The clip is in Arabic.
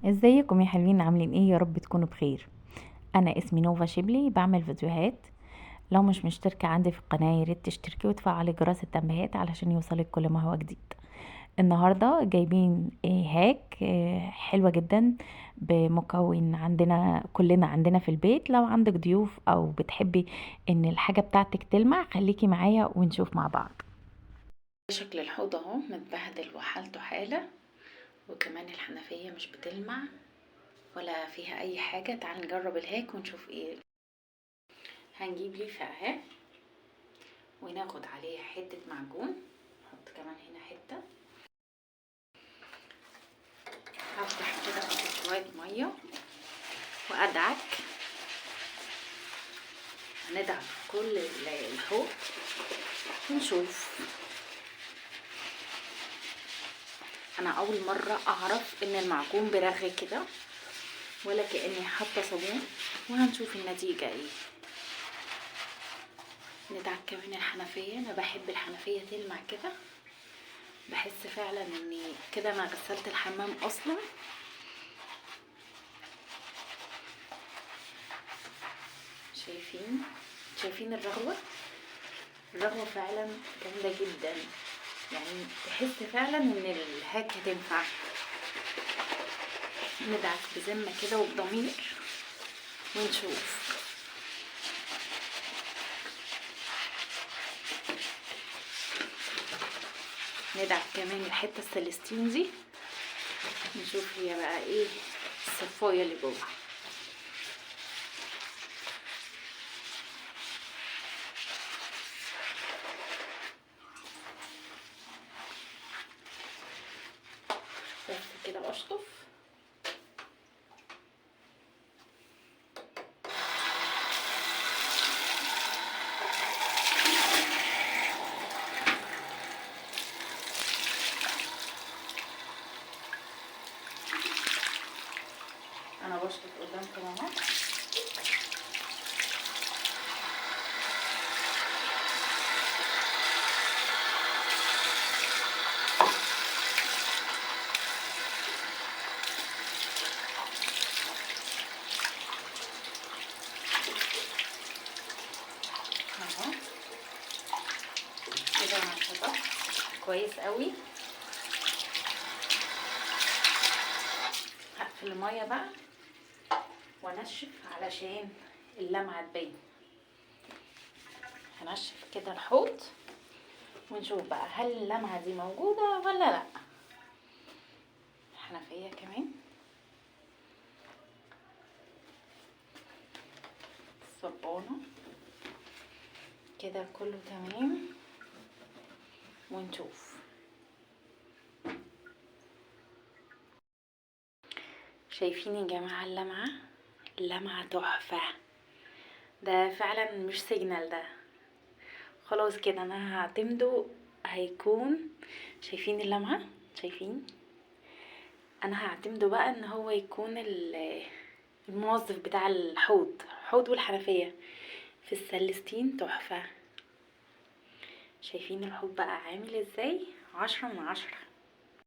ازيكم يا حلوين، عاملين ايه؟ يا رب تكونوا بخير. انا اسمي نوفا شبلي، بعمل فيديوهات. لو مش مشتركة عندي في القناة ياريت تشتركي وتفعلي جرس التنبيهات علشان يوصلك كل ما هو جديد. النهاردة جايبين هاك حلوة جدا بمكون كلنا عندنا في البيت. لو عندك ضيوف او بتحبي ان الحاجة بتاعتك تلمع خليكي معايا ونشوف مع بعض. شكل الحوض اهو متبهدل وحالته حالة، وكمان الحنفية مش بتلمع ولا فيها اي حاجة. تعال نجرب الهاك ونشوف ايه. هنجيب ليفة اهي وناخد عليها حتة معجون، نحط كمان هنا حتة. هفتح كده احط شوية مية وادعك، هندعك كل الحوض ونشوف. انا اول مرة اعرف ان المعجون برغي كده ولا كأني حاطة صابون، وهنشوف النتيجة ايه. ندعك كمان الحنفية، انا بحب الحنفية تلمع كده، بحس فعلا اني كده انا غسلت الحمام اصلا. شايفين الرغوة فعلا جامدة جدا، يعني تحس فعلا ان الهاك هتنفع. ندعك بذمة كده وبضمير ونشوف. ندعك كمان الحتة السلستين دي، نشوف هي بقى ايه الصفاية اللي جوه. بس كده بشطف. انا بشطف قدامكم اهو. اهو كده انا شطفت كويس قوي. هقفل الميه بقى وانشف علشان اللمعه تبان. هنشف كده الحوض ونشوف بقى هل اللمعه دي موجوده ولا لا. حنفيه كمان، صبانه كده كله تمام ونشوف. شايفين يا جماعه اللمعه تحفه، ده فعلا مش سيجنال ده. خلاص كده انا هعتمده هيكون. شايفين اللمعه؟ شايفين؟ انا هعتمده بقى ان هو يكون الموظف بتاع الحوض والحنفيه في السلستين تحفه. شايفين الحوض بقى عامل ازاي؟ 10 من 10.